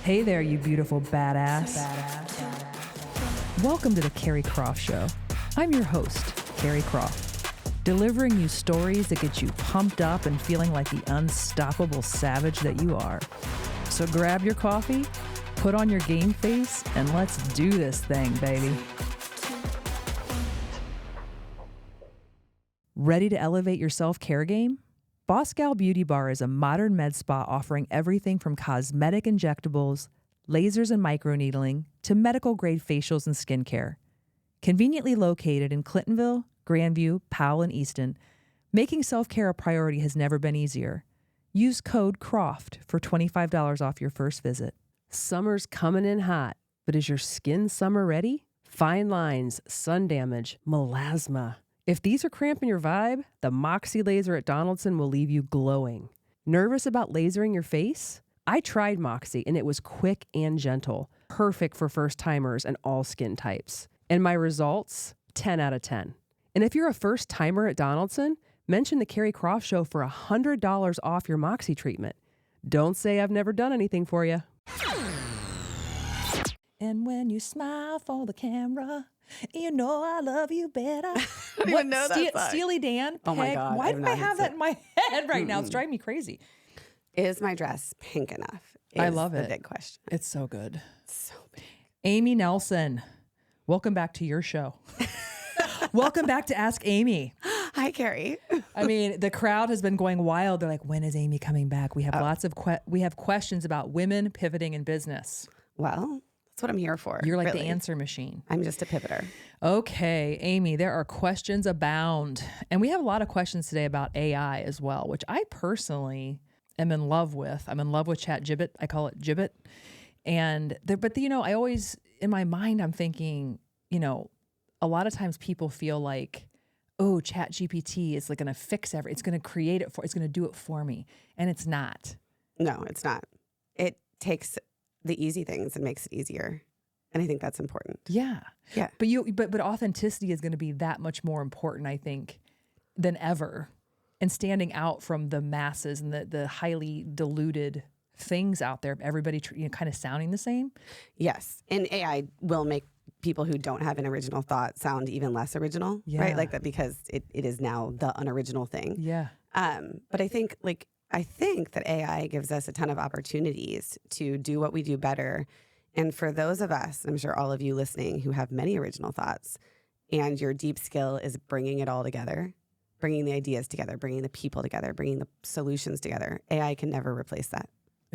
Hey there, you beautiful badass. Welcome to the Keri Croft Show. I'm your host, Keri Croft, delivering you stories that get you pumped up and feeling like the unstoppable savage that you are. So grab your coffee, put on your game face, and let's do this thing, baby. Ready to elevate your self-care game? Boss Gal Beauty Bar is a modern med spa offering everything from cosmetic injectables, lasers and microneedling, to medical-grade facials and skincare. Conveniently located in Clintonville, Grandview, Powell, and Easton, making self-care a priority has never been easier. Use code CROFT for $25 off your first visit. Summer's coming in hot, but is your skin summer ready? Fine lines, sun damage, melasma. If these are cramping your vibe, the Moxie Laser at Donaldson will leave you glowing. Nervous about lasering your face? I tried Moxie and it was quick and gentle, perfect for first-timers and all skin types. And my results? 10 out of 10. And if you're a first-timer at Donaldson, mention the Keri Croft Show for $100 off your Moxie treatment. Don't say I've never done anything for you. And when you smile for the camera, you know I love you better. I don't even know that song. Steely Dan, Peg. Oh my God, Why do I have that in my head right now? It's driving me crazy. Is my dress pink enough? I love it. The big question. It's so good. So big. Amy Nelson, welcome back to your show. Welcome back to Ask Amy. Hi, Keri. I mean, the crowd has been going wild. They're like, when is Amy coming back? We have lots of questions about women pivoting in business. Well, that's what I'm here for. You're like really. the answer machine. I'm just a pivoter. Okay, Amy, there are questions abound. And we have a lot of questions today about AI as well, which I personally am in love with. I'm in love with ChatGibbet. I call it Gibbet. And I always, in my mind, I'm thinking, a lot of times people feel like, oh, ChatGPT is like going to fix it's going to create it it's going to do it for me. And it's not. No, it's not. It takes the easy things and makes it easier. And I think that's important. Yeah. Yeah. But authenticity is going to be that much more important, I think, than ever. And standing out from the masses and the highly diluted things out there, everybody kind of sounding the same. Yes. And AI will make people who don't have an original thought sound even less original, right? Like that, because it is now the unoriginal thing. Yeah. But I think that AI gives us a ton of opportunities to do what we do better. And for those of us, I'm sure all of you listening who have many original thoughts, and your deep skill is bringing it all together, bringing the ideas together, bringing the people together, bringing the solutions together, AI can never replace that.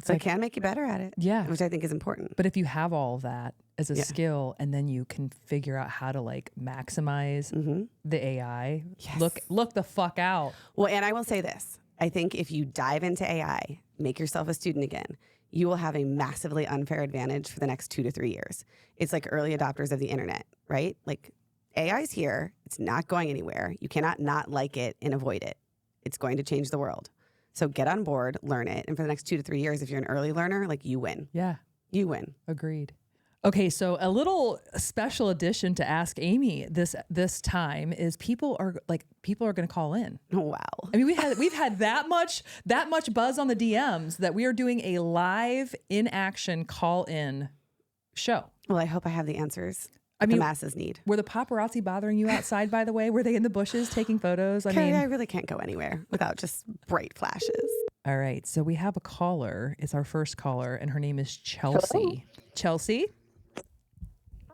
It can make you better at it, which I think is important. But if you have all of that as a skill, and then you can figure out how to maximize the AI, look the fuck out. Well, and I will say this. I think if you dive into AI, make yourself a student again, you will have a massively unfair advantage for the next 2 to 3 years. It's like early adopters of the internet, right? Like AI's here. It's not going anywhere. You cannot not like it and avoid it. It's going to change the world. So get on board, learn it. And for the next 2 to 3 years, if you're an early learner, you win. Yeah. You win. Agreed. Okay, so a little special addition to Ask Amy this time is people are going to call in. Oh, wow. I mean, we've had that much buzz on the DMs that we are doing a live in action call in show. Well, I hope I have the answers the masses need. Were the paparazzi bothering you outside, by the way? Were they in the bushes taking photos? Keri, I really can't go anywhere without just bright flashes. All right, so we have a caller. It's our first caller, and her name is Chelsea. Hello? Chelsea?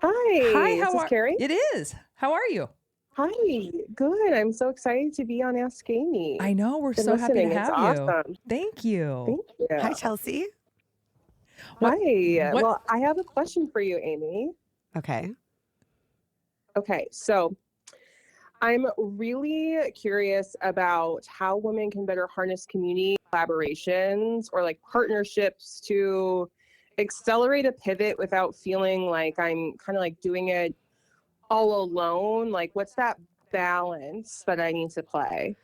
Hi, how are Keri? It is. How are you? Hi, good. I'm so excited to be on Ask Amy. I know, we're so happy to have you. Awesome. Thank you. Thank you. Hi, Chelsea. Hi. Well, I have a question for you, Amy. Okay, so I'm really curious about how women can better harness community collaborations or partnerships to accelerate a pivot without feeling like I'm kind of doing it all alone. What's that balance that I need to play?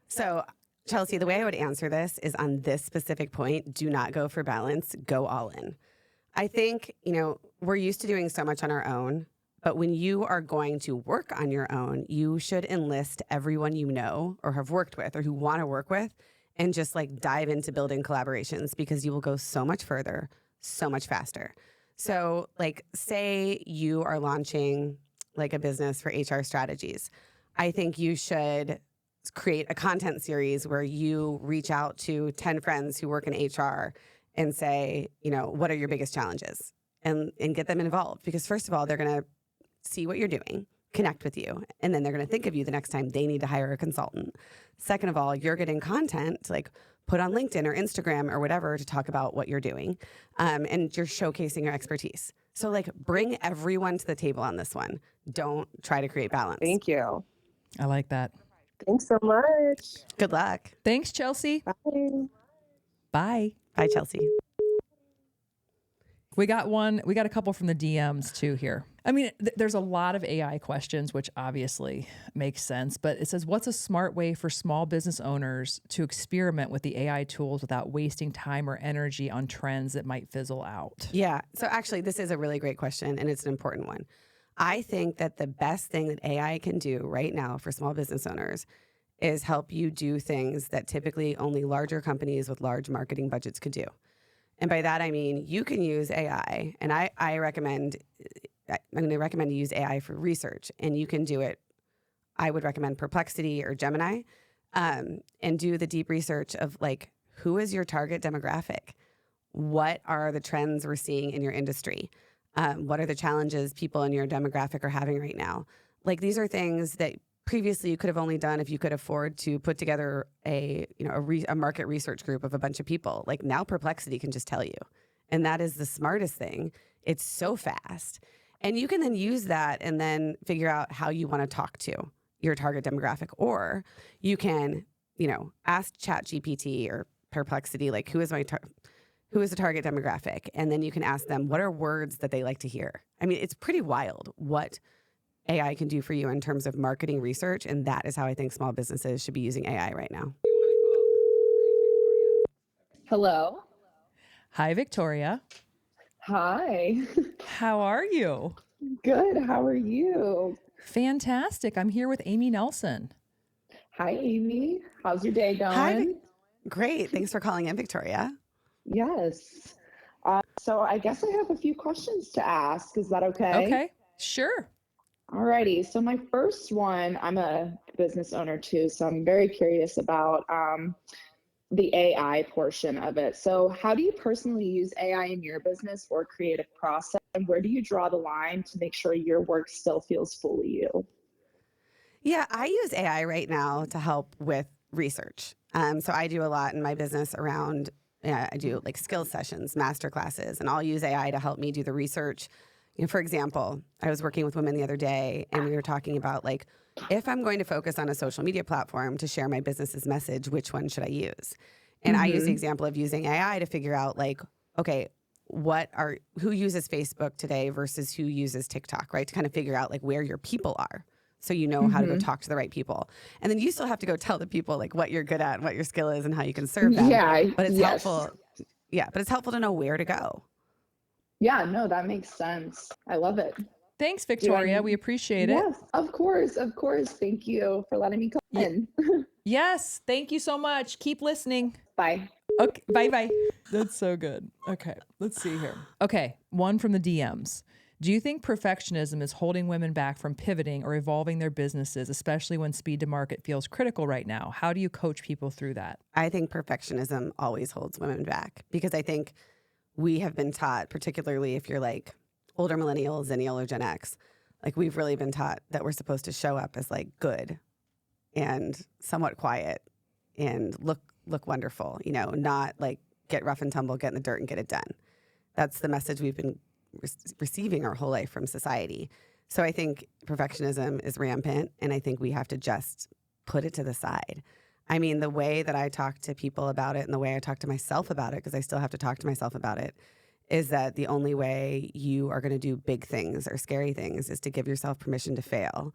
So, Chelsea, the way I would answer this is on this specific point, do not go for balance, go all in. I think, we're used to doing so much on our own. But when you are going to work on your own, you should enlist everyone you know or have worked with or who want to work with and just like dive into building collaborations, because you will go so much further, so much faster. So like, say you are launching like a business for HR strategies. I think you should create a content series where you reach out to 10 friends who work in HR and say, you know, what are your biggest challenges? And get them involved. Because first of all, they're going to see what you're doing, connect with you, and then they're going to think of you the next time they need to hire a consultant. Second of all, you're getting content to like put on LinkedIn or Instagram or whatever to talk about what you're doing, and you're showcasing your expertise. So like, bring everyone to the table on this one. Don't try to create balance. Thank you. I like that. Thanks so much. Good luck. Thanks, Chelsea. Bye. Bye. Bye, Chelsea. We got a couple from the DMs too here. I mean, there's a lot of AI questions, which obviously makes sense, but it says, what's a smart way for small business owners to experiment with the AI tools without wasting time or energy on trends that might fizzle out? Yeah. So actually, this is a really great question, and it's an important one. I think that the best thing that AI can do right now for small business owners is help you do things that typically only larger companies with large marketing budgets could do. And by that, I mean, you can use AI, and I'm going to recommend you use AI for research, and you can do it. I would recommend Perplexity or Gemini, and do the deep research of like, who is your target demographic? What are the trends we're seeing in your industry? What are the challenges people in your demographic are having right now? Like, these are things that previously you could have only done if you could afford to put together a market research group of a bunch of people. Like, now Perplexity can just tell you. And that is the smartest thing. It's so fast. And you can then use that and then figure out how you want to talk to your target demographic. Or you can, ask ChatGPT or Perplexity, like, who is the target demographic? And then you can ask them, what are words that they like to hear? I mean, it's pretty wild what AI can do for you in terms of marketing research. And that is how I think small businesses should be using AI right now. Hello. Hi, Victoria. Hi. How are you? Good. How are you? Fantastic. I'm here with Amy Nelson. Hi, Amy. How's your day going? Hi. Great. Thanks for calling in, Victoria. Yes. So I guess I have a few questions to ask. Is that okay? Okay. Sure. Alrighty. So my first one, I'm a business owner too, so I'm very curious about the AI portion of it. So how do you personally use AI in your business or creative process? And where do you draw the line to make sure your work still feels fully you? Yeah, I use AI right now to help with research. So I do a lot in my business around, I do like skill sessions, master classes, and I'll use AI to help me do the research. For example, I was working with women the other day, and we were talking about like, if I'm going to focus on a social media platform to share my business's message, which one should I use? And I use the example of using AI to figure out like, okay, who uses Facebook today versus who uses TikTok, right? To kind of figure out like where your people are. So you know how to go talk to the right people. And then you still have to go tell the people like what you're good at and what your skill is and how you can serve them. Yeah, but it's yes. helpful. Yeah, but it's helpful to know where to go. Yeah, no, that makes sense. I love it. Thanks, Victoria. We appreciate it. Yes, of course. Of course. Thank you for letting me come in. Yes. Thank you so much. Keep listening. Bye. Okay. Bye. That's so good. Okay. Let's see here. Okay. One from the DMs. Do you think perfectionism is holding women back from pivoting or evolving their businesses, especially when speed to market feels critical right now? How do you coach people through that? I think perfectionism always holds women back, because I think we have been taught, particularly if you're like older millennial, Zennial, or Gen X, like we've really been taught that we're supposed to show up as like good and somewhat quiet and look wonderful, not like get rough and tumble, get in the dirt and get it done. That's the message we've been receiving our whole life from society. So I think perfectionism is rampant, and I think we have to just put it to the side. I mean, the way that I talk to people about it and the way I talk to myself about it, because I still have to talk to myself about it, is that the only way you are going to do big things or scary things is to give yourself permission to fail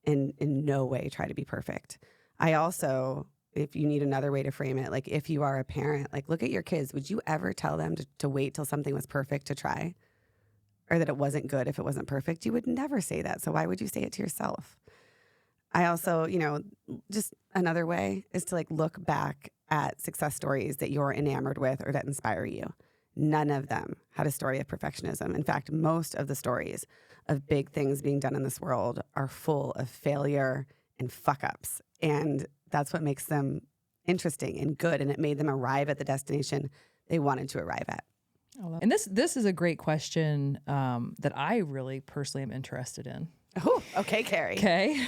and in no way try to be perfect. I also, if you need another way to frame it, like if you are a parent, like look at your kids. Would you ever tell them to wait till something was perfect to try? Or that it wasn't good if it wasn't perfect? You would never say that. So why would you say it to yourself? I also, just another way is to like look back at success stories that you're enamored with or that inspire you. None of them had a story of perfectionism. In fact, most of the stories of big things being done in this world are full of failure and fuck ups. And that's what makes them interesting and good. And it made them arrive at the destination they wanted to arrive at. And this is a great question that I really personally am interested in. Oh, okay, Keri. Okay.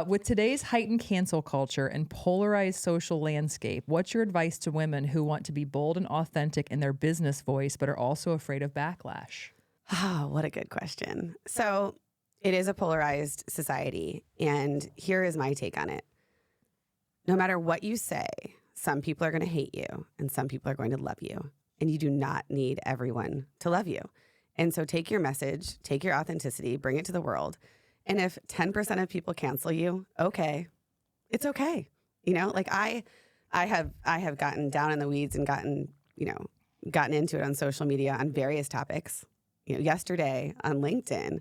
With today's heightened cancel culture and polarized social landscape, what's your advice to women who want to be bold and authentic in their business voice, but are also afraid of backlash? Oh, what a good question. So it is a polarized society. And here is my take on it. No matter what you say, some people are going to hate you and some people are going to love you. And you do not need everyone to love you. And so take your message, take your authenticity, bring it to the world. And if 10% of people cancel you, okay, it's okay. You know, like I have gotten down in the weeds and gotten into it on social media on various topics. You know, yesterday on LinkedIn,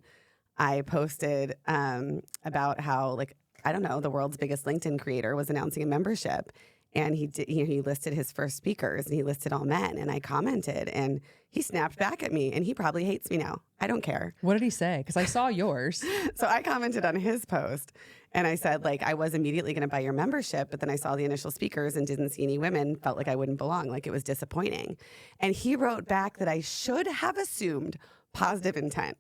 I posted about how, like, I don't know, the world's biggest LinkedIn creator was announcing a membership. And he listed his first speakers and he listed all men. And I commented and he snapped back at me and he probably hates me now. I don't care. What did he say? Because I saw yours. So I commented on his post and I said, like, I was immediately going to buy your membership, but then I saw the initial speakers and didn't see any women, felt like I wouldn't belong, like it was disappointing. And he wrote back that I should have assumed positive intent.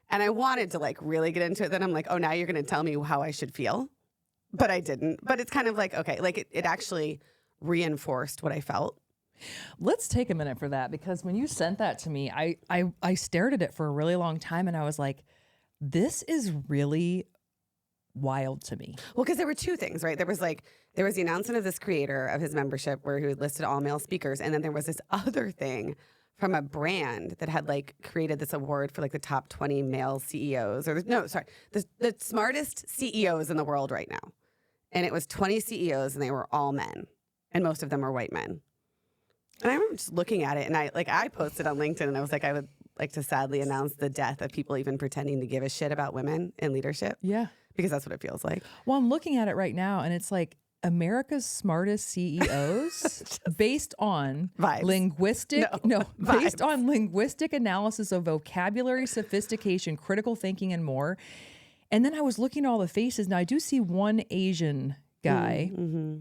And I wanted to, like, really get into it. Then I'm like, oh, now you're going to tell me how I should feel. But I didn't. But it's kind of like, okay, like it actually reinforced what I felt. Let's take a minute for that, because when you sent that to me, I stared at it for a really long time and I was like, this is really wild to me. Well, because there were two things, right? There was the announcement of this creator of his membership where he listed all male speakers. And then there was this other thing from a brand that had, like, created this award for, like, the top 20 male CEOs the smartest CEOs in the world right now. And it was 20 CEOs and they were all men and most of them were white men. And I remember just looking at it and I posted on LinkedIn and I was like, I would like to sadly announce the death of people even pretending to give a shit about women in leadership. Yeah. Because that's what it feels like. Well, I'm looking at it right now and it's like America's smartest CEOs based on vibes. Based on linguistic analysis of vocabulary, sophistication, critical thinking, and more. And then I was looking at all the faces. Now I do see one Asian guy. Mm-hmm.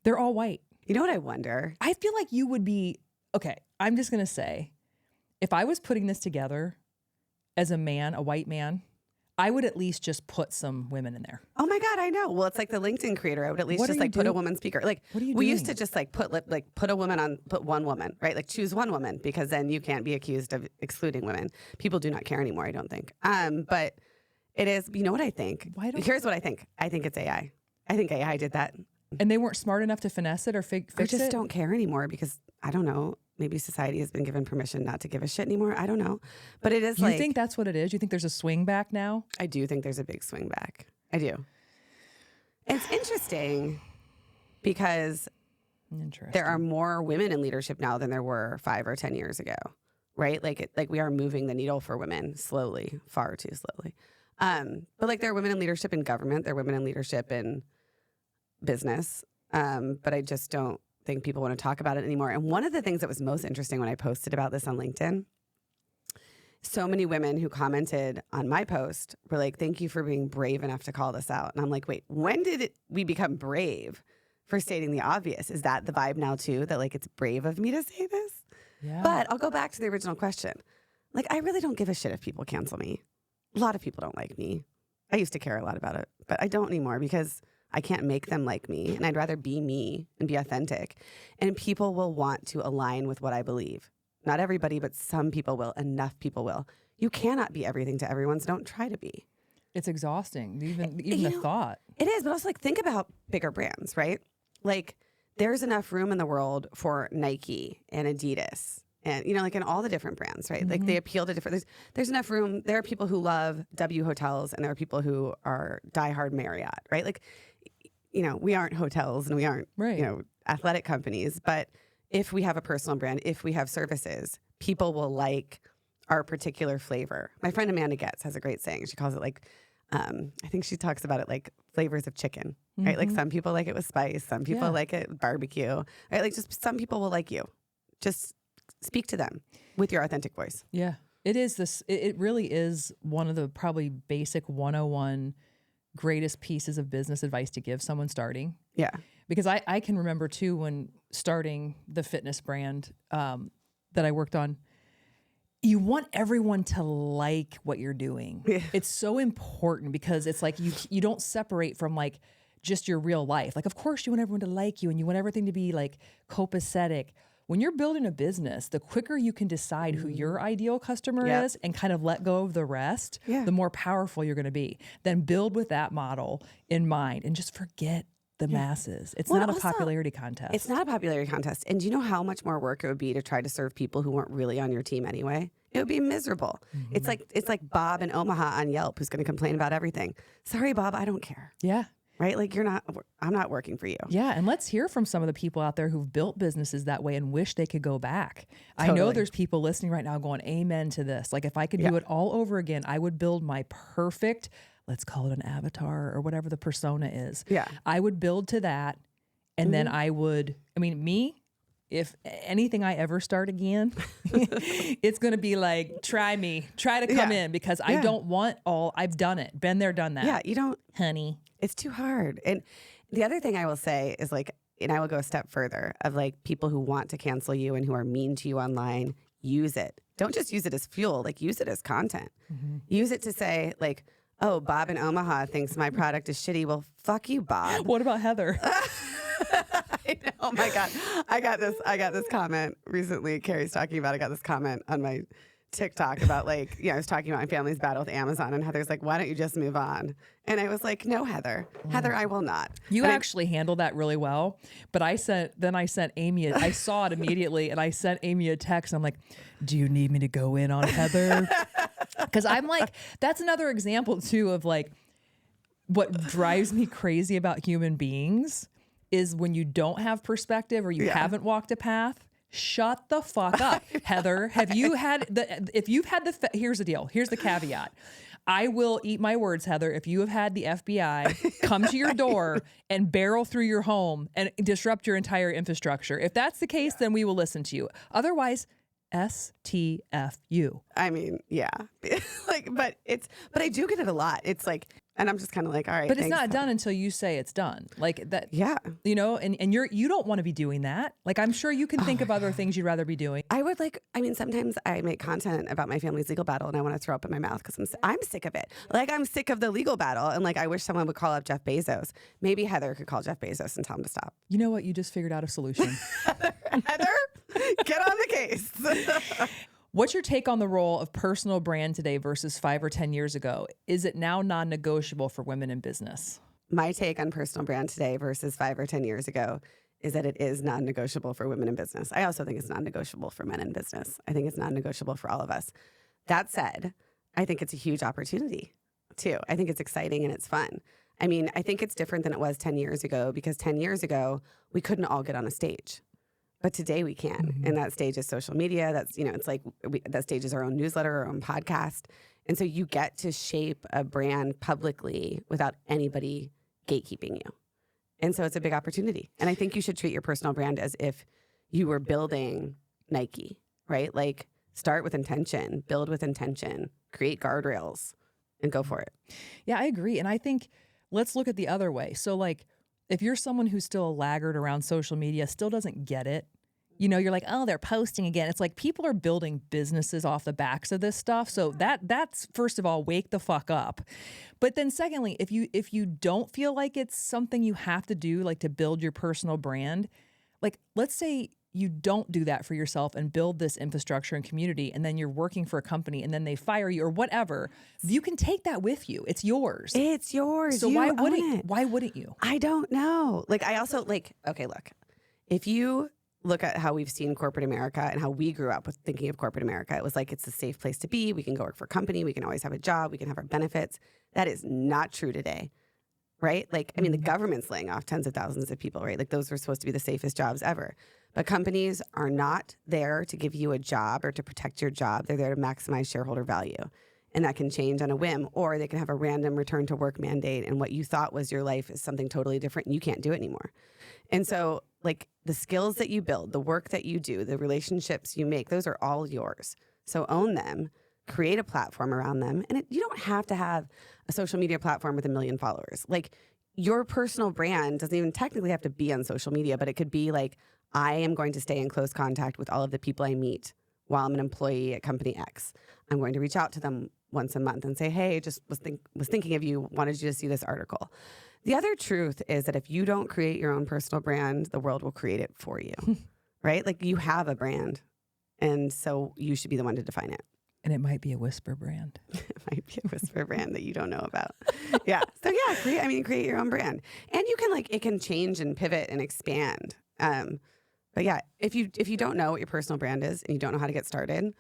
They're all white. You know what I wonder? I feel like you would be, okay, I'm just going to say, if I was putting this together as a man, a white man, I would at least just put some women in there. Oh my God, I know. Well, it's like the LinkedIn creator. I would at least just like put a woman speaker. Like, what are you we doing? used to just like put one woman, right? Like choose one woman because then you can't be accused of excluding women. People do not care anymore, I don't think. But it is, you know what I think? Here's what I think. I think it's AI. I think AI did that. And they weren't smart enough to finesse it or fix it? I just don't care anymore because I don't know. Maybe society has been given permission not to give a shit anymore. I don't know. But it is You think that's what it is? You think there's a swing back now? I do think there's a big swing back. I do. It's interesting because there are more women in leadership now than there were 5 or 10 years ago, right? Like we are moving the needle for women slowly, far too slowly. But like there are women in leadership in government, there are women in leadership in business. But I just don't think people want to talk about it anymore. And one of the things that was most interesting when I posted about this on LinkedIn, so many women who commented on my post were like, thank you for being brave enough to call this out. And I'm like, wait, when did we become brave for stating the obvious? Is that the vibe now too, that like it's brave of me to say this? Yeah. But I'll go back to the original question. Like, I really don't give a shit if people cancel me. A lot of people don't like me. I used to care a lot about it, but I don't anymore because I can't make them like me, and I'd rather be me and be authentic. And people will want to align with what I believe. Not everybody, but some people will. Enough people will. You cannot be everything to everyone, so don't try to be. It's exhausting, even the thought. It is, but also like think about bigger brands, right? Like there's enough room in the world for Nike and Adidas and, you know, like in all the different brands, right? Mm-hmm. Like they appeal to different, there's enough room. There are people who love W hotels and there are people who are diehard Marriott, right? Like, you know, we aren't hotels and we aren't, you know, athletic companies, but if we have a personal brand, if we have services, people will like our particular flavor. My friend Amanda Getz has a great saying. She calls it like, I think she talks about it like flavors of chicken, right? Like some people like it with spice, some people like it with barbecue, right? Like just some people will like you. Just speak to them with your authentic voice. Yeah. It is this, it really is one of the probably basic 101 greatest pieces of business advice to give someone starting. Yeah. Because I can remember too, when starting the fitness brand that I worked on, you want everyone to like what you're doing. Yeah. It's so important because it's like you don't separate from like just your real life. Like, of course you want everyone to like you and you want everything to be like copacetic. When you're building a business, the quicker you can decide who your ideal customer is and kind of let go of the rest, the more powerful you're going to be. Then build with that model in mind and just forget the masses. It's not a popularity contest. It's not a popularity contest. And do you know how much more work it would be to try to serve people who weren't really on your team anyway? It would be miserable. It's like Bob in Omaha on Yelp who's going to complain about everything. Sorry, Bob, I don't care. Yeah. Right? Like I'm not working for you. Yeah. And let's hear from some of the people out there who've built businesses that way and wish they could go back. Totally. I know there's people listening right now going, amen to this. Like if I could do it all over again, I would build my perfect, let's call it an avatar or whatever the persona is. Yeah. I would build to that. And then if anything I ever start again, it's going to be like, try to come in because I don't want I've done it. Been there, done that. Yeah. You don't, honey. It's too hard. And the other thing I will say is like, and I will go a step further of like people who want to cancel you and who are mean to you online, use it. Don't just use it as fuel, like use it as content. Use it to say like, oh, Bob in Omaha thinks my product is shitty. Well, fuck you, Bob. What about Heather? I know. Oh my God. I got this comment recently. Keri's talking about, I got this comment on my TikTok about like, I was talking about my family's battle with Amazon and Heather's like, why don't you just move on? And I was like, no, Heather, I will not. You actually handled that really well. But I sent Amy, I saw it immediately and I sent Amy a text. I'm like, do you need me to go in on Heather? Because I'm like, that's another example too of like, what drives me crazy about human beings is when you don't have perspective or you haven't walked a path. Shut the fuck up, Heather. Here's the deal. Here's the caveat. I will eat my words, Heather. If you have had the FBI come to your door and barrel through your home and disrupt your entire infrastructure, if that's the case, then we will listen to you. Otherwise, STFU. I mean, yeah. but I do get it a lot. It's like, and I'm just kind of like, all right. But it's not done until you say it's done. Like that. Yeah. And you don't want to be doing that. Like, I'm sure you can think of other things you'd rather be doing. Sometimes I make content about my family's legal battle and I want to throw up in my mouth because I'm sick of it. Like, I'm sick of the legal battle. And like, I wish someone would call up Jeff Bezos. Maybe Heather could call Jeff Bezos and tell him to stop. You know what? You just figured out a solution. Heather, get on the case. What's your take on the role of personal brand today versus 5 or 10 years ago? Is it now non-negotiable for women in business? My take on personal brand today versus 5 or 10 years ago is that it is non-negotiable for women in business. I also think it's non-negotiable for men in business. I think it's non-negotiable for all of us. That said, I think it's a huge opportunity too. I think it's exciting and it's fun. I mean, I think it's different than it was 10 years ago because 10 years ago, we couldn't all get on a stage. But today we can. And that stage is social media. That's, it's like that stage is our own newsletter, our own podcast. And so you get to shape a brand publicly without anybody gatekeeping you. And so it's a big opportunity. And I think you should treat your personal brand as if you were building Nike, right? Like start with intention, build with intention, create guardrails and go for it. Yeah, I agree. And I think let's look at the other way. So like, if you're someone who's still a laggard around social media, still doesn't get it, you're like, oh, they're posting again. It's like people are building businesses off the backs of this stuff. So that's first of all, wake the fuck up. But then secondly, if you don't feel like it's something you have to do, like to build your personal brand, like let's say you don't do that for yourself and build this infrastructure and community, and then you're working for a company and then they fire you or whatever, you can take that with you. It's yours. It's yours. So why wouldn't you? I don't know. Like, I also okay, look, if you look at how we've seen corporate America and how we grew up with thinking of corporate America, it was like, it's a safe place to be. We can go work for a company. We can always have a job. We can have our benefits. That is not true today. Right? Like, I mean, the government's laying off tens of thousands of people, right? Like those were supposed to be the safest jobs ever. But companies are not there to give you a job or to protect your job. They're there to maximize shareholder value. and that can change on a whim, or they can have a random return to work mandate, and what you thought was your life is something totally different and you can't do it anymore. And so like the skills that you build, the work that you do, the relationships you make, those are all yours. So own them, create a platform around them. And you don't have to have a social media platform with 1 million followers. Like your personal brand doesn't even technically have to be on social media, but it could be like, I am going to stay in close contact with all of the people I meet while I'm an employee at company X. I'm going to reach out to them once a month and say, hey, just was thinking of you, wanted you to see this article. The other truth is that if you don't create your own personal brand, the world will create it for you, right? Like you have a brand, and so you should be the one to define it. And it might be a whisper brand. It might be a whisper brand that you don't know about. Yeah. So yeah, create your own brand. And you can it can change and pivot and expand. But yeah, if you don't know what your personal brand is and you don't know how to get started,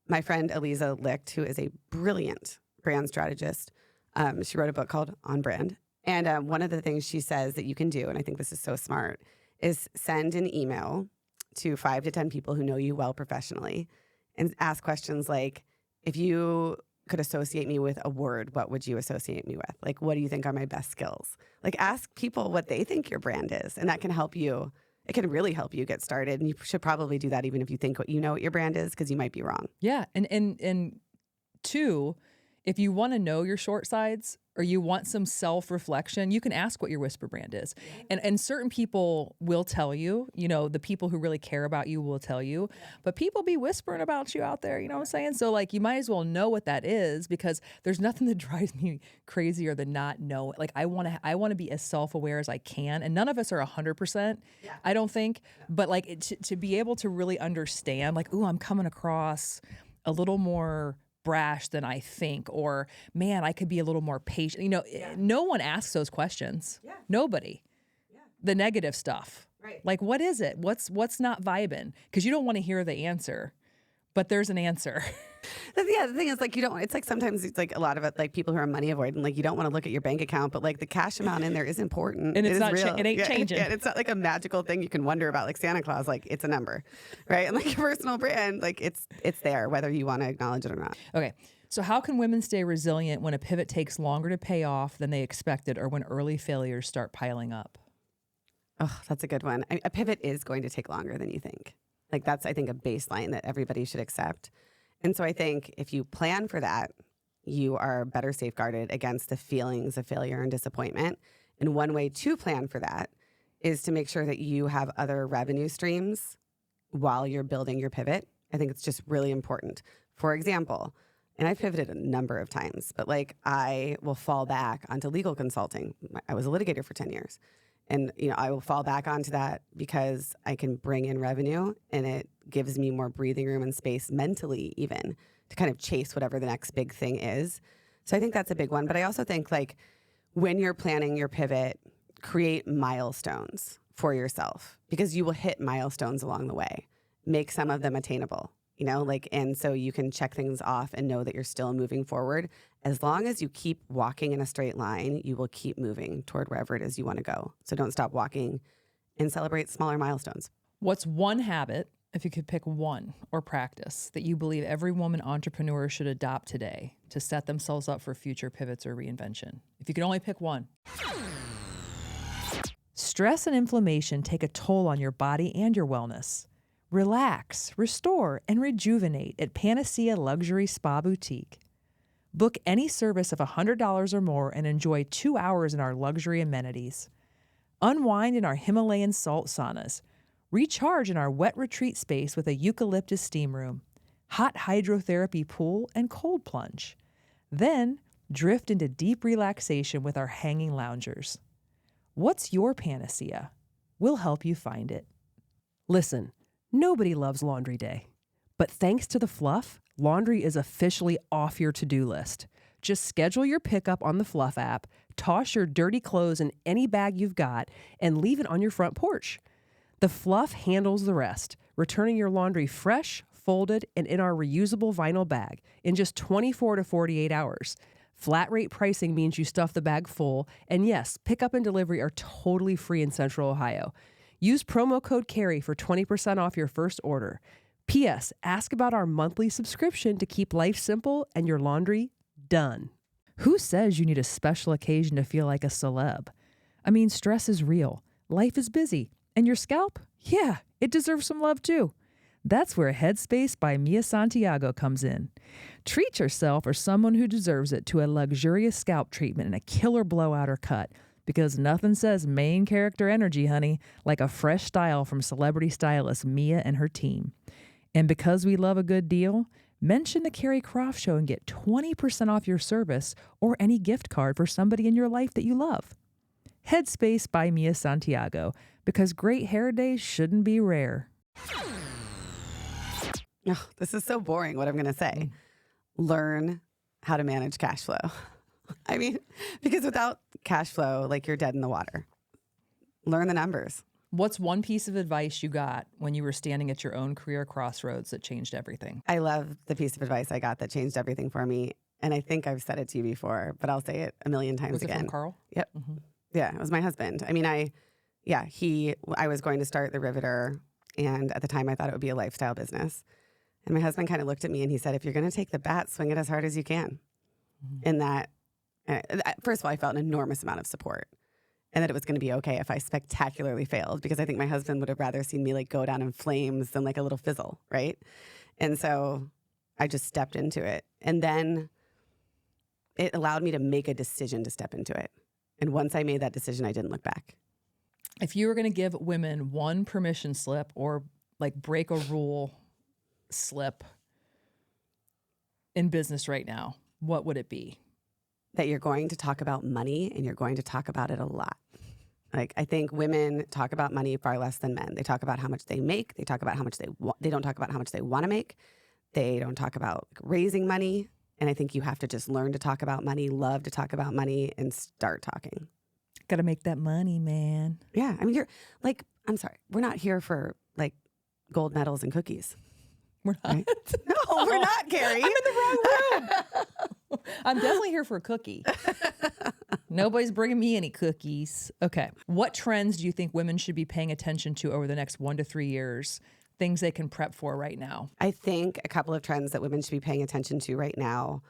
my friend Eliza Licht, who is a brilliant brand strategist, she wrote a book called On Brand. And one of the things she says that you can do, and I think this is so smart, is send an email to 5 to 10 people who know you well professionally and ask questions like, if you could associate me with a word, what would you associate me with? Like, what do you think are my best skills? Like, ask people what they think your brand is, and that can help you. It can really help you get started. And you should probably do that even if you think you know what your brand is, because you might be wrong. Yeah. And two, if you want to know your short sides or you want some self-reflection, you can ask what your whisper brand is. And certain people will tell you, the people who really care about you will tell you, but people be whispering about you out there, you know what I'm saying? So like, you might as well know what that is, because there's nothing that drives me crazier than not knowing. Like I want to be as self-aware as I can. And none of us are 100%, I don't think, but like to be able to really understand like, ooh, I'm coming across a little more brash than I think, or man, I could be a little more patient. No one asks those questions. Yeah. Nobody. Yeah. The negative stuff. Right. Like, what is it? What's not vibing? Because you don't want to hear the answer, but there's an answer. Yeah, the thing is, like, it's like sometimes it's like a lot of it, like people who are money avoidant, like you don't want to look at your bank account, but like the cash amount in there is important. And it's not, real. It ain't changing. Yeah, it's not like a magical thing you can wonder about, like Santa Claus, like it's a number, right? And like your personal brand, like it's there, whether you want to acknowledge it or not. Okay. So how can women stay resilient when a pivot takes longer to pay off than they expected, or when early failures start piling up? Oh, that's a good one. A pivot is going to take longer than you think. Like that's, I think, a baseline that everybody should accept. And so I think if you plan for that, you are better safeguarded against the feelings of failure and disappointment. And one way to plan for that is to make sure that you have other revenue streams while you're building your pivot. I think it's just really important. For example, and I've pivoted a number of times, but like I will fall back onto legal consulting. I was a litigator for 10 years. And, I will fall back onto that because I can bring in revenue, and it gives me more breathing room and space mentally even to kind of chase whatever the next big thing is. So I think that's a big one. But I also think like when you're planning your pivot, create milestones for yourself, because you will hit milestones along the way. Make some of them attainable, and so you can check things off and know that you're still moving forward. As long as you keep walking in a straight line, you will keep moving toward wherever it is you want to go. So don't stop walking and celebrate smaller milestones. What's one habit, if you could pick one, or practice that you believe every woman entrepreneur should adopt today to set themselves up for future pivots or reinvention? If you could only pick one. Stress and inflammation take a toll on your body and your wellness. Relax, restore, and rejuvenate at Panacea Luxury Spa Boutique. Book any service of $100 or more and enjoy 2 hours in our luxury amenities. Unwind in our Himalayan salt saunas. Recharge in our wet retreat space with a eucalyptus steam room, hot hydrotherapy pool, and cold plunge. Then drift into deep relaxation with our hanging loungers. What's your panacea? We'll help you find it. Listen, nobody loves laundry day. But thanks to the Fluff, laundry is officially off your to-do list. Just schedule your pickup on the Fluff app, toss your dirty clothes in any bag you've got, and leave it on your front porch. The Fluff handles the rest, returning your laundry fresh, folded, and in our reusable vinyl bag in just 24 to 48 hours. Flat rate pricing means you stuff the bag full, and yes, pickup and delivery are totally free in Central Ohio. Use promo code Keri for 20% off your first order. P.S. Ask about our monthly subscription to keep life simple and your laundry Done. Who says you need a special occasion to feel like a celeb? I mean, stress is real. Life is busy. And your scalp? Yeah, it deserves some love too. That's where Headspace by Mia Santiago comes in. Treat yourself or someone who deserves it to a luxurious scalp treatment and a killer blowout or cut, because nothing says main character energy, honey, like a fresh style from celebrity stylist Mia and her team. And because we love a good deal, mention the Keri Croft Show and get 20% off your service or any gift card for somebody in your life that you love. Headspace by Mia Santiago, because great hair days shouldn't be rare. Oh, this is so boring, what I'm going to say. Learn how to manage cash flow. I mean, because without cash flow, like, you're dead in the water. Learn the numbers. What's one piece of advice you got when you were standing at your own career crossroads that changed everything? I love the piece of advice I got that changed everything for me. And I think I've said it to you before, but I'll say it a million times Was again. it from Carl? Yep. Mm-hmm. Yeah, it was my husband. I mean, I was going to start the Riveter, and at the time I thought it would be a lifestyle business. And my husband kind of looked at me and he said, if you're going to take the bat, swing it as hard as you can. Mm-hmm. And that, first of all, I felt an enormous amount of support, and that it was going to be okay if I spectacularly failed, because I think my husband would have rather seen me like go down in flames than like a little fizzle, right? And so I just stepped into it. And then it allowed me to make a decision to step into it. And once I made that decision, I didn't look back. If you were going to give women one permission slip or like break a rule slip in business right now, what would it be? That you're going to talk about money, and you're going to talk about it a lot. Like, I think women talk about money far less than men. They talk about how much they make. They talk about how much they don't talk about how much they want to make. They don't talk about raising money. And I think you have to just learn to talk about money, love to talk about money, and start talking. Got to make that money, man. Yeah. I mean, you're like, I'm sorry, we're not here for like gold medals and cookies. We're not. Right? No, we're not, Keri. I'm in the wrong room. I'm definitely here for a cookie. Nobody's bringing me any cookies. Okay. What trends do you think women should be paying attention to over the next 1 to 3 years? Things they can prep for right now? I think a couple of trends that women should be paying attention to right now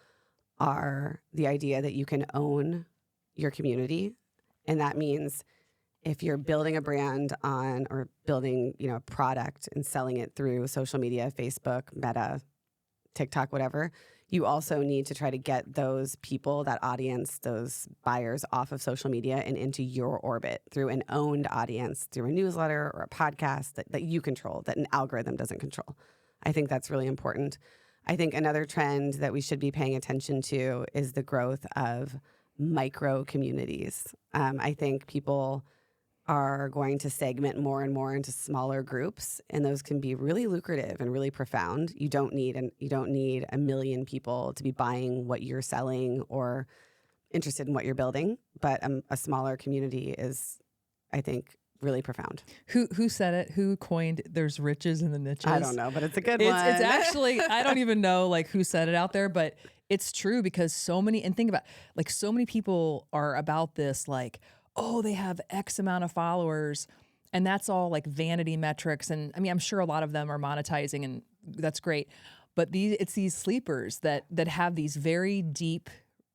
are the idea that you can own your community. And that means if you're building a brand on, or building, a product and selling it through social media, Facebook, Meta, TikTok, whatever, you also need to try to get those people, that audience, those buyers off of social media and into your orbit through an owned audience, through a newsletter or a podcast that you control, that an algorithm doesn't control. I think that's really important. I think another trend that we should be paying attention to is the growth of micro communities. I think people are going to segment more and more into smaller groups, and those can be really lucrative and really profound. You don't need a million people to be buying what you're selling or interested in what you're building, but a smaller community is, I think, really profound. Who said it? Who coined "there's riches in the niches"? I don't know, but it's a good one. It's actually, I don't even know like who said it out there, but it's true, because so many people are about this, like, oh, they have X amount of followers, and that's all like vanity metrics. And I mean, I'm sure a lot of them are monetizing, and that's great. But it's these sleepers that have these very deep,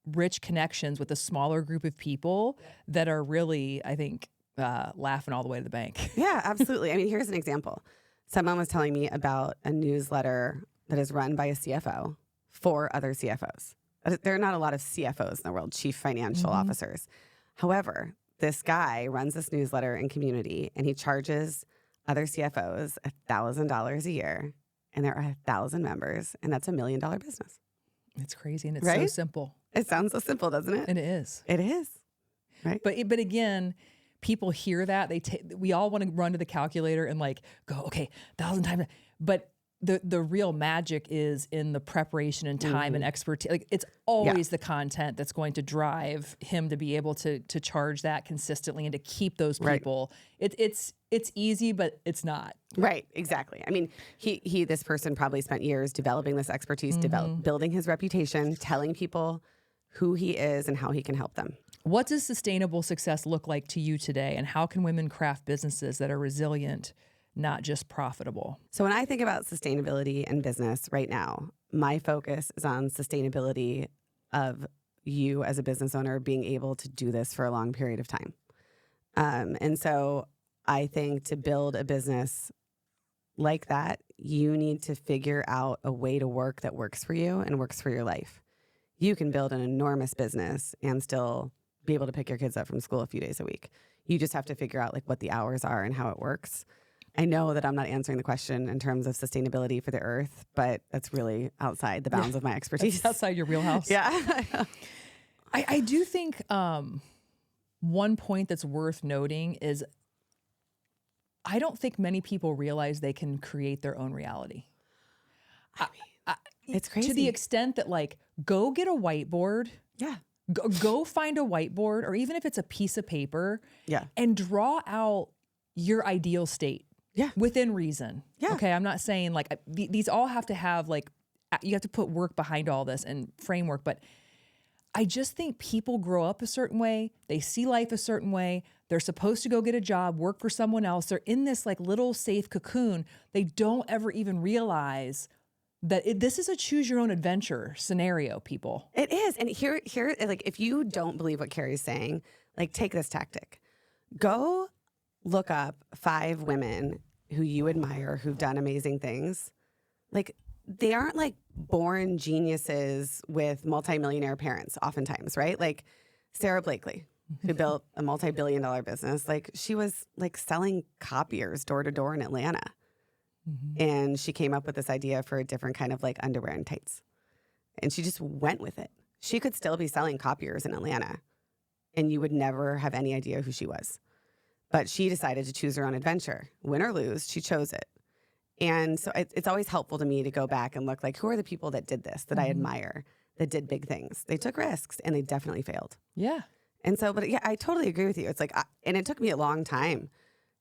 rich connections with a smaller group of people that are really, I think, laughing all the way to the bank. Yeah, absolutely. I mean, here's an example. Someone was telling me about a newsletter that is run by a CFO for other CFOs. There are not a lot of CFOs in the world, chief financial officers. However, this guy runs this newsletter and community, and he charges other CFOs $1,000 a year, and there are 1,000 members, and that's $1 million business. It's crazy, and it's so Right? simple. It sounds so simple, doesn't it? And it is. It is. Right? But again, people hear that, we all want to run to the calculator and like go, okay, 1,000 times. But the real magic is in the preparation and time and expertise. Like, it's always the content that's going to drive him to be able to charge that consistently and to keep those people. Right. It's easy, but it's not. Right, exactly. I mean, this person probably spent years developing this expertise, building his reputation, telling people who he is and how he can help them. What does sustainable success look like to you today, and how can women craft businesses that are resilient, not just profitable? So when I think about sustainability in business right now, my focus is on sustainability of you as a business owner being able to do this for a long period of time. And so I think to build a business like that, you need to figure out a way to work that works for you and works for your life. You can build an enormous business and still be able to pick your kids up from school a few days a week. You just have to figure out like what the hours are and how it works. I know that I'm not answering the question in terms of sustainability for the earth, but that's really outside the bounds of my expertise. That's outside your wheelhouse. Yeah. I do think one point that's worth noting is I don't think many people realize they can create their own reality. It's crazy. To the extent that like, go get a whiteboard. Yeah. Go find a whiteboard, or even if it's a piece of paper, and draw out your ideal state. Yeah. Within reason. Yeah. Okay. I'm not saying like these all have to have like, you have to put work behind all this and framework, but I just think people grow up a certain way. They see life a certain way. They're supposed to go get a job, work for someone else. They're in this like little safe cocoon. They don't ever even realize that this is a choose your own adventure scenario, people. It is. And here, like, if you don't believe what Keri's saying, like, take this tactic. Go look up 5 women who you admire who've done amazing things. Like, they aren't like born geniuses with multimillionaire parents oftentimes, right? Like Sarah Blakely, who built a multi-billion-dollar business. Like, she was like selling copiers door to door in Atlanta. And she came up with this idea for a different kind of like underwear and tights. And she just went with it. She could still be selling copiers in Atlanta and you would never have any idea who she was. But she decided to choose her own adventure. Win or lose, she chose it. And so it's always helpful to me to go back and look like, who are the people that did this, that I admire, that did big things? They took risks and they definitely failed. Yeah. And so, but yeah, I totally agree with you. It's like, and it took me a long time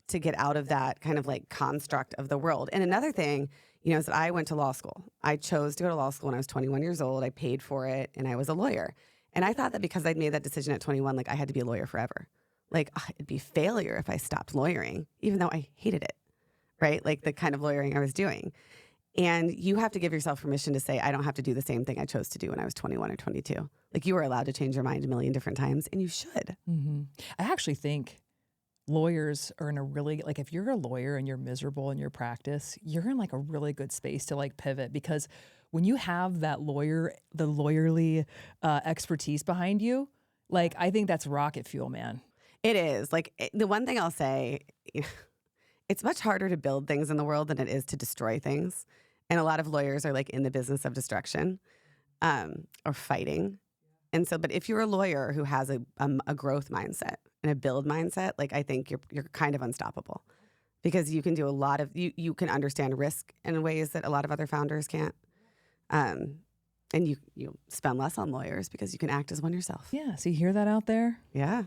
to get out of that kind of like construct of the world. And another thing, you know, is that I went to law school. I chose to go to law school when I was 21 years old. I paid for it and I was a lawyer. And I thought that because I'd made that decision at 21, like I had to be a lawyer forever. Like it'd be failure if I stopped lawyering, even though I hated it, right? Like the kind of lawyering I was doing. And you have to give yourself permission to say, I don't have to do the same thing I chose to do when I was 21 or 22. Like you are allowed to change your mind a million different times and you should. I actually think lawyers are in a really, like if you're a lawyer and you're miserable in your practice, you're in like a really good space to like pivot, because when you have that the lawyerly expertise behind you, like I think that's rocket fuel, man. It is. Like the one thing I'll say, it's much harder to build things in the world than it is to destroy things. And a lot of lawyers are like in the business of destruction or fighting. And so, but if you're a lawyer who has a growth mindset and a build mindset, like I think you're kind of unstoppable, because you can do a lot of, you can understand risk in ways that a lot of other founders can't. And you spend less on lawyers because you can act as one yourself. Yeah. So you hear that out there? Yeah.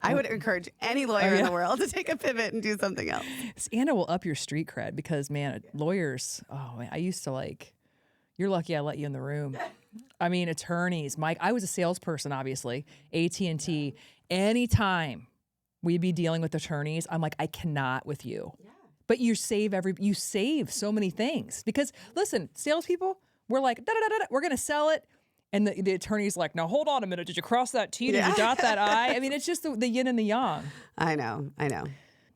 I would encourage any lawyer in the world to take a pivot and do something else. And it will up your street cred, because man, lawyers, oh man, I used to like, you're lucky I let you in the room. I mean, attorneys, Mike, I was a salesperson, obviously, AT&T. Anytime we'd be dealing with attorneys, I'm like, I cannot with you. Yeah. But you save so many things, because listen, salespeople, we're like, we're going to sell it. And the attorney's like, now hold on a minute. Did you cross that T? Did you dot that I? I mean, it's just the yin and the yang. I know.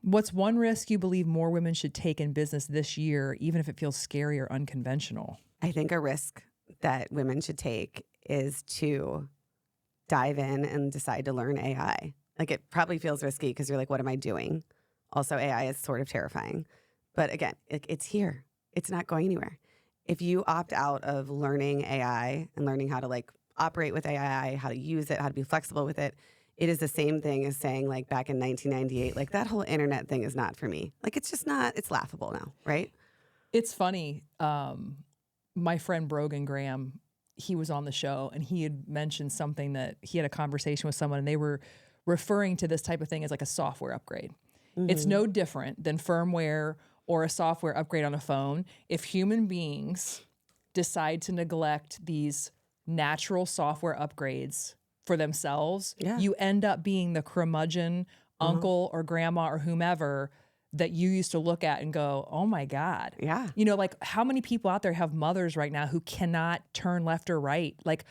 What's one risk you believe more women should take in business this year, even if it feels scary or unconventional? I think a risk that women should take is to dive in and decide to learn AI. Like it probably feels risky because you're like, what am I doing? Also, AI is sort of terrifying. But again, it's here. It's not going anywhere. If you opt out of learning AI and learning how to like operate with AI, how to use it, how to be flexible with it, it is the same thing as saying like back in 1998, like that whole internet thing is not for me. Like it's just not, it's laughable now, right? It's funny. My friend Brogan Graham, he was on the show and he had mentioned something that he had a conversation with someone and they were referring to this type of thing as like a software upgrade. Mm-hmm. It's no different than firmware or a software upgrade on a phone. If human beings decide to neglect these natural software upgrades for themselves, you end up being the curmudgeon uncle or grandma or whomever that you used to look at and go, oh my God. Yeah. You know, like how many people out there have mothers right now who cannot turn left or right? Like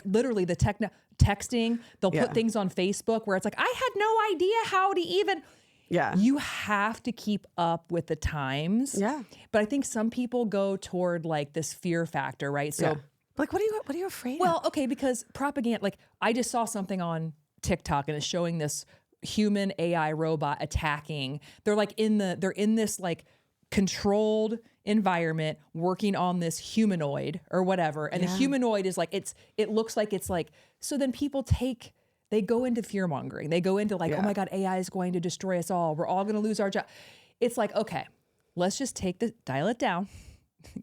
literally the texting, they'll put things on Facebook where it's like, I had no idea how to even. Yeah. You have to keep up with the times. Yeah. But I think some people go toward like this fear factor, right? So like, what are you afraid of? well, okay, because propaganda, like I just saw something on TikTok and it's showing this human AI robot attacking. They're in this like controlled environment working on this humanoid or whatever. And the humanoid is like, it looks like it's like, so then people they go into fear mongering. They go into like, oh my God, AI is going to destroy us all. We're all going to lose our job. It's like, okay, let's just dial it down.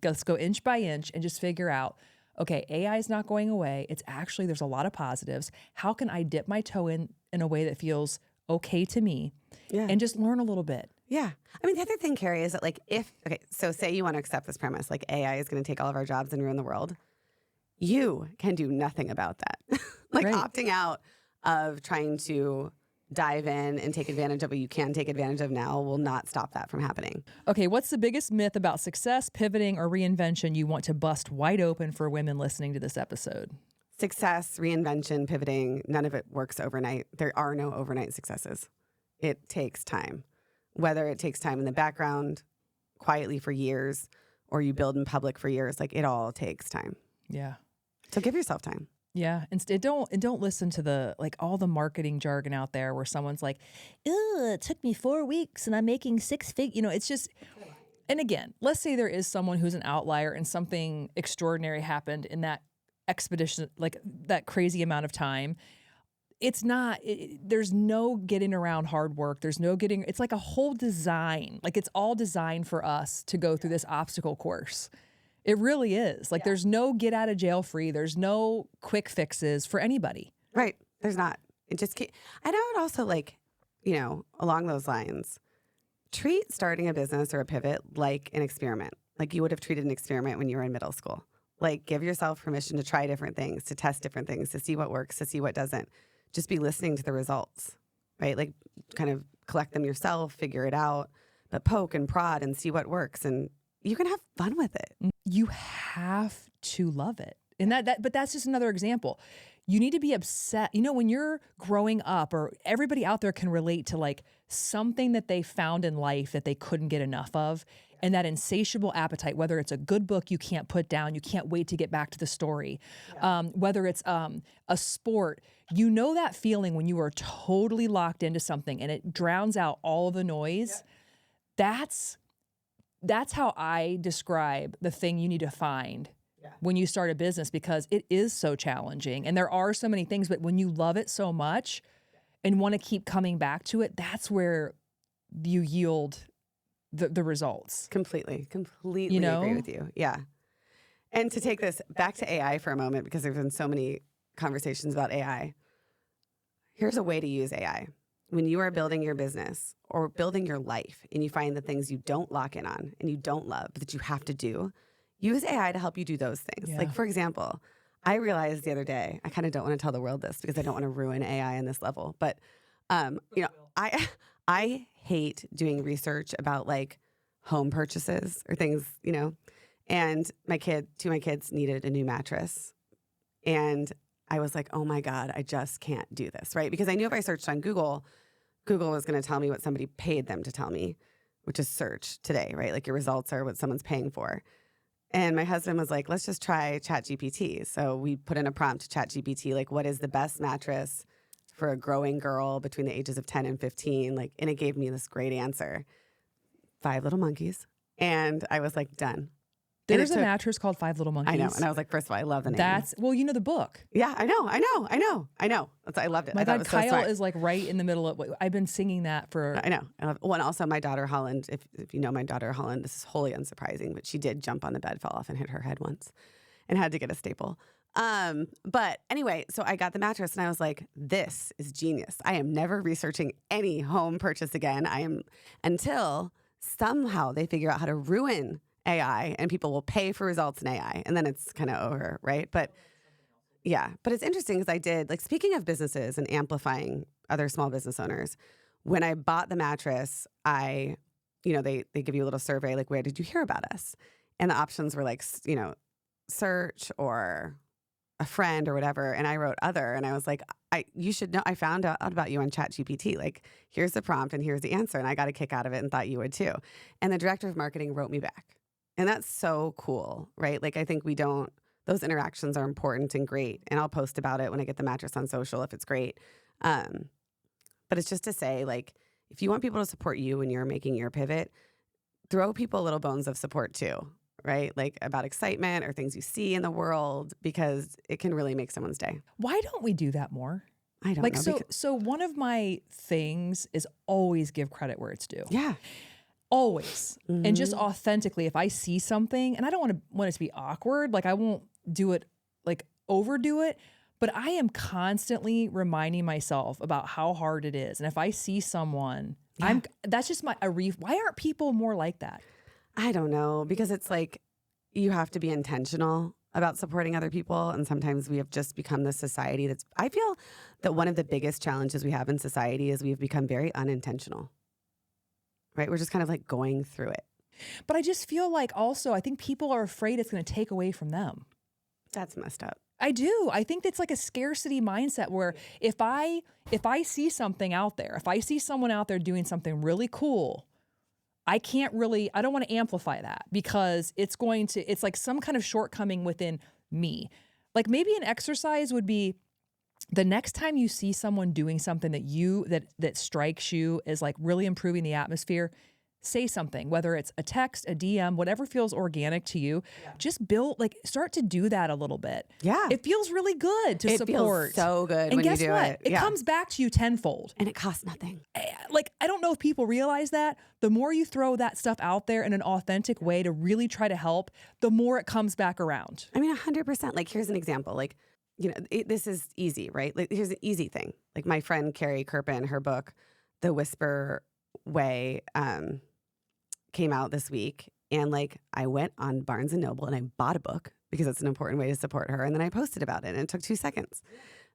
Let's go inch by inch and just figure out, okay, AI is not going away. It's actually, there's a lot of positives. How can I dip my toe in a way that feels okay to me and just learn a little bit? Yeah. I mean, the other thing, Keri, is that like so say you want to accept this premise, like AI is going to take all of our jobs and ruin the world. You can do nothing about that. Like opting out of trying to dive in and take advantage of what you can take advantage of now will not stop that from happening. Okay, what's the biggest myth about success, pivoting, or reinvention you want to bust wide open for women listening to this episode? Success, reinvention, pivoting, none of it works overnight. There are no overnight successes. It takes time. Whether it takes time in the background, quietly for years, or you build in public for years, like it all takes time. Yeah. So give yourself time. Yeah. Instead, don't listen to the like all the marketing jargon out there where someone's like, it took me 4 weeks and I'm making 6 figures. You know, it's just, and again, let's say there is someone who's an outlier and something extraordinary happened in that expedition, like that crazy amount of time. It's not, there's no getting around hard work. There's no getting, it's like a whole design. Like it's all designed for us to go through this obstacle course. It really is. Like there's no get out of jail free. There's no quick fixes for anybody. Right. There's not. It just can't. And I would also like, along those lines, treat starting a business or a pivot like an experiment. Like you would have treated an experiment when you were in middle school. Like give yourself permission to try different things, to test different things, to see what works, to see what doesn't. Just be listening to the results, right? Like kind of collect them yourself, figure it out, but poke and prod and see what works. And you can have fun with it. You have to love it. And but that's just another example. You need to be upset. You know, when you're growing up, or everybody out there can relate to like something that they found in life that they couldn't get enough of. And that insatiable appetite, whether it's a good book you can't put down, you can't wait to get back to the story, whether it's a sport, you know that feeling when you are totally locked into something and it drowns out all of the noise. That's how I describe the thing you need to find when you start a business, because it is so challenging and there are so many things, but when you love it so much and want to keep coming back to it, that's where you yield the results. Completely agree with you. Yeah. And to take this back to AI for a moment, because there's been so many conversations about AI. Here's a way to use AI. When you are building your business or building your life and you find the things you don't lock in on and you don't love, but that you have to do, use AI to help you do those things. Yeah. Like, for example, I realized the other day, I kind of don't want to tell the world this because I don't want to ruin AI on this level, but I hate doing research about like home purchases or things, and two of my kids needed a new mattress. And I was like, oh my God, I just can't do this, right? Because I knew if I searched on Google was going to tell me what somebody paid them to tell me, which is search today, right? Like your results are what someone's paying for. And my husband was like, let's just try ChatGPT. So we put in a prompt to ChatGPT, like, what is the best mattress for a growing girl between the ages of 10 and 15? Like, and it gave me this great answer, 5 Little Monkeys. And I was like, done. There's a mattress called 5 Little Monkeys. I know. And I was like, first of all, I love the name. The book. Yeah, I know. I loved it. My God, Kyle so is like right in the middle of, I've been singing that for. I know. Well, and also my daughter Holland, if you know my daughter Holland, this is wholly unsurprising, but she did jump on the bed, fell off and hit her head once and had to get a staple. But anyway, so I got the mattress and I was like, this is genius. I am never researching any home purchase again. Until somehow they figure out how to ruin AI and people will pay for results in AI. And then it's kind of over, right? But yeah, but it's interesting because I did, like, speaking of businesses and amplifying other small business owners, when I bought the mattress, they give you a little survey, like, where did you hear about us? And the options were like, search or a friend or whatever. And I wrote other, and I was like, you should know, I found out about you on ChatGPT. Like, here's the prompt and here's the answer. And I got a kick out of it and thought you would too. And the director of marketing wrote me back. And that's so cool, right? Like, I think those interactions are important and great. And I'll post about it when I get the mattress on social if it's great. But it's just to say, like, if you want people to support you when you're making your pivot, throw people little bones of support too, right? Like about excitement or things you see in the world, because it can really make someone's day. Why don't we do that more? I don't know. So one of my things is always give credit where it's due. Yeah. Always. Mm-hmm. And just authentically, if I see something, and I don't want it to be awkward, like I won't do it, like overdo it, but I am constantly reminding myself about how hard it is. And if I see someone, that's just why aren't people more like that? I don't know, because it's like you have to be intentional about supporting other people. And sometimes we have just become this society I feel that one of the biggest challenges we have in society is we've become very unintentional, right? We're just kind of like going through it. But I just feel like also, I think people are afraid it's going to take away from them. That's messed up. I do. I think it's like a scarcity mindset where if I see something out there, if I see someone out there doing something really cool, I don't want to amplify that because it's like some kind of shortcoming within me. Like maybe an exercise would be the next time you see someone doing something that strikes you as like really improving the atmosphere, say something, whether it's a text, a DM, whatever feels organic to you. Just start to do that a little bit. Yeah. It feels really good to support. It feels so good and when you guess do what? it. It comes back to you tenfold. And it costs nothing. Like, I don't know if people realize that. The more you throw that stuff out there in an authentic way to really try to help, the more it comes back around. I mean, 100%. Like, here's an example. Like, this is easy, right? Like, here's an easy thing. Like, my friend Keri, her book, The Whisper Way, came out this week, and like I went on Barnes & Noble and I bought a book because it's an important way to support her, and then I posted about it and it took 2 seconds.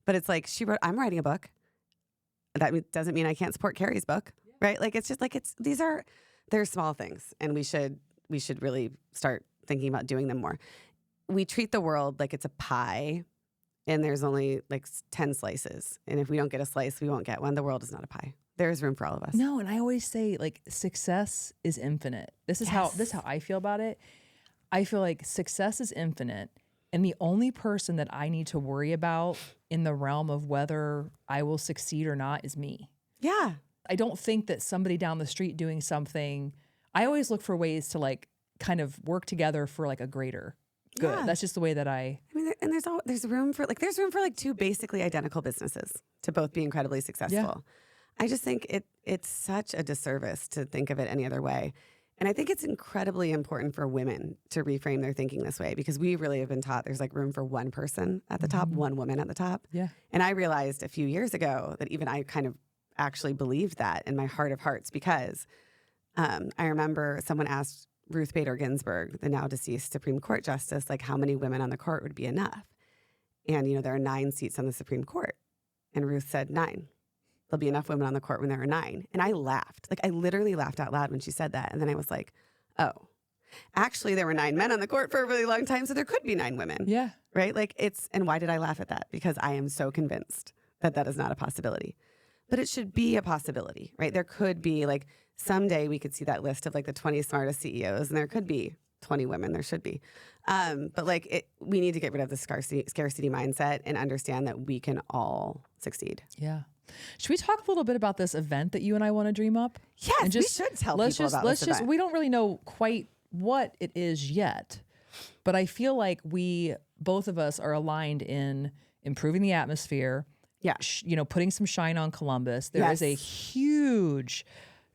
But it's like she wrote, I'm writing a book. That doesn't mean I can't support Keri's book, right? Like, it's just like they're small things, and we should really start thinking about doing them more. We treat the world like it's a pie and there's only like 10 slices, and if we don't get a slice, we won't get one. The world is not a pie. There's room for all of us. No, and I always say like success is infinite. This is how I feel about it. I feel like success is infinite, and the only person that I need to worry about in the realm of whether I will succeed or not is me. Yeah. I don't think that somebody down the street doing something, I always look for ways to like kind of work together for like a greater good. Yeah. That's just the way that I mean, and there's room for like two basically identical businesses to both be incredibly successful. Yeah. I just think it's such a disservice to think of it any other way. And I think it's incredibly important for women to reframe their thinking this way, because we really have been taught there's like room for one person at the top, one woman at the top. Yeah. And I realized a few years ago that even I kind of actually believed that in my heart of hearts, because I remember someone asked Ruth Bader Ginsburg, the now deceased Supreme Court justice, like how many women on the court would be enough? And, there are 9 seats on the Supreme Court. And Ruth said 9. There'll be enough women on the court when there are 9. And I laughed. Like, I literally laughed out loud when she said that. And then I was like, oh, actually there were 9 men on the court for a really long time, so there could be 9 women. Yeah. Right? Like, and why did I laugh at that? Because I am so convinced that that is not a possibility. But it should be a possibility, right? There could be, like, someday we could see that list of like the 20 smartest CEOs, and there could be 20 women. There should be. But like, we need to get rid of the scarcity mindset and understand that we can all succeed. Yeah. Should we talk a little bit about this event that you and I want to dream up? Yes, and we should tell people about this event. We don't really know quite what it is yet, but I feel like both of us are aligned in improving the atmosphere. Yeah. Putting some shine on Columbus. There is a huge,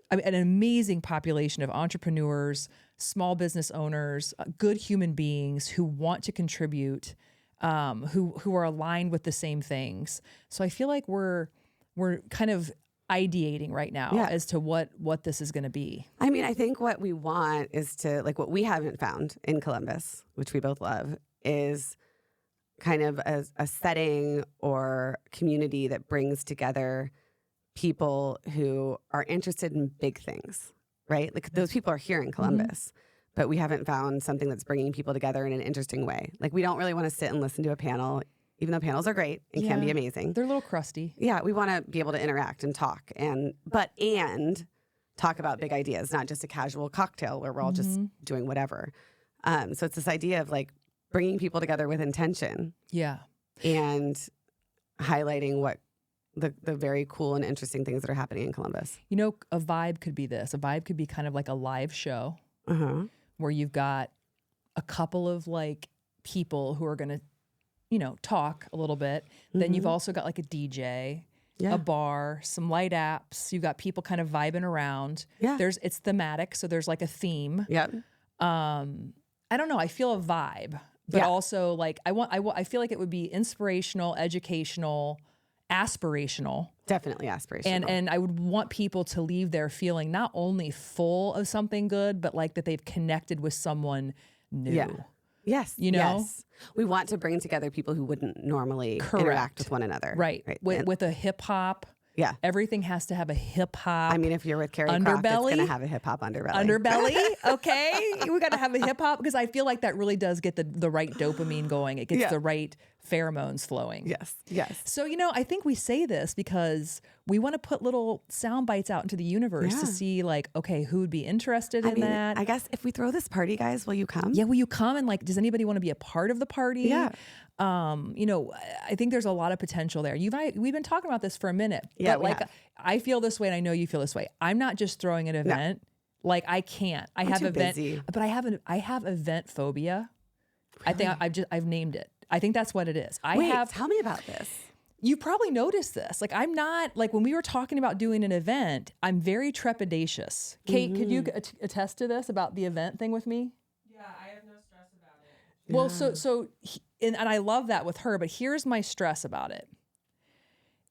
an amazing population of entrepreneurs, small business owners, good human beings who want to contribute, who are aligned with the same things. So I feel like we're kind of ideating right now as to what this is going to be. I mean, I think what we want is to, like, what we haven't found in Columbus, which we both love, is kind of a setting or community that brings together people who are interested in big things, right? Like those people are here in Columbus, but we haven't found something that's bringing people together in an interesting way. Like we don't really want to sit and listen to a panel, even though panels are great and can be amazing. They're a little crusty. Yeah, we want to be able to interact and talk and talk about big ideas, not just a casual cocktail where we're all just doing whatever. So it's this idea of like bringing people together with intention. Yeah. And highlighting what the very cool and interesting things that are happening in Columbus. You know, a vibe could be this. A vibe could be kind of like a live show where you've got a couple of like people who are going to, you know, talk a little bit. Then you've also got like a DJ, a bar, some light apps. You've got people kind of vibing around. Yeah. It's thematic. So there's like a theme. Yeah. I don't know. I feel a vibe, but also like I feel like it would be inspirational, educational, aspirational. Definitely aspirational. And I would want people to leave there feeling not only full of something good, but like that they've connected with someone new. Yeah. Yes. You know? Yes. We want to bring together people who wouldn't normally interact with one another. Right. With a hip hop. Yeah. Everything has to have a hip hop. I mean, if you're with Keri Croft, it's going to have a hip hop underbelly. Underbelly. Okay. We got to have a hip hop because I feel like that really does get the right dopamine going. It gets the right pheromones flowing. Yes. Yes. So, you know, I think we say this because we want to put little sound bites out into the universe to see like, okay, who would be interested in that? I guess if we throw this party, guys, will you come? Yeah. Will you come? And like, does anybody want to be a part of the party? Yeah. You know, I think there's a lot of potential there. We've been talking about this for a minute. Yeah, but like I feel this way and I know you feel this way. I'm not just throwing an event. No. Like I can't. I have event, but I have event phobia. Really? I think I've named it. I think that's what it is. Tell me about this. You probably noticed this. Like I'm not like when we were talking about doing an event, I'm very trepidatious. Kate, could you attest to this about the event thing with me? Yeah, I have no stress about it. Well, and I love that with her, but here's my stress about it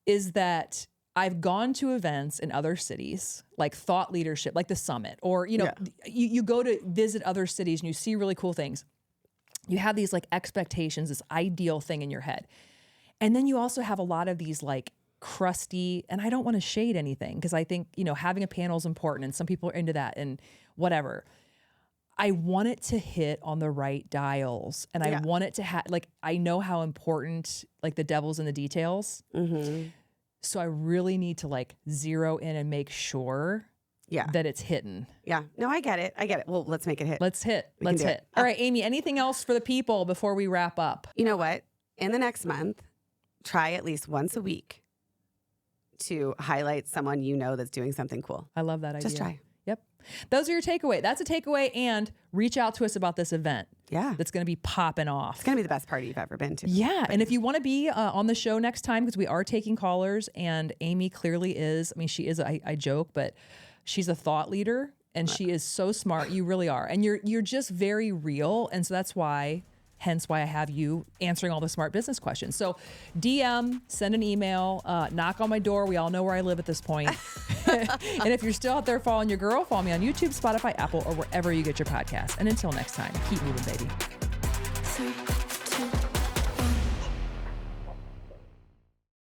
is that I've gone to events in other cities, like thought leadership, like the summit, or, you know, you go to visit other cities and you see really cool things. You have these like expectations, this ideal thing in your head. And then you also have a lot of these like crusty, and I don't want to shade anything because I think, you know, having a panel is important and some people are into that and whatever. I want it to hit on the right dials and I want it to have, like, I know how important like the devil's in the details. So I really need to like zero in and make sure that it's hitting. Yeah. No, I get it. Well, let's make it hit. Let's hit. All right, Amy, anything else for the people before we wrap up? You know what? In the next month, try at least once a week to highlight someone you know that's doing something cool. I love that idea. Just try. Yep. Those are your takeaway. That's a takeaway. And reach out to us about this event. Yeah. That's going to be popping off. It's going to be the best party you've ever been to. Yeah. And if you want to be on the show next time, because we are taking callers and Amy clearly is, I mean, she is, I joke, but she's a thought leader and she is so smart. You really are. And you're just very real. And so that's why, hence why I have you answering all the smart business questions. So DM, send an email, knock on my door. We all know where I live at this point. And if you're still out there following your girl, follow me on YouTube, Spotify, Apple, or wherever you get your podcasts. And until next time, keep moving, baby.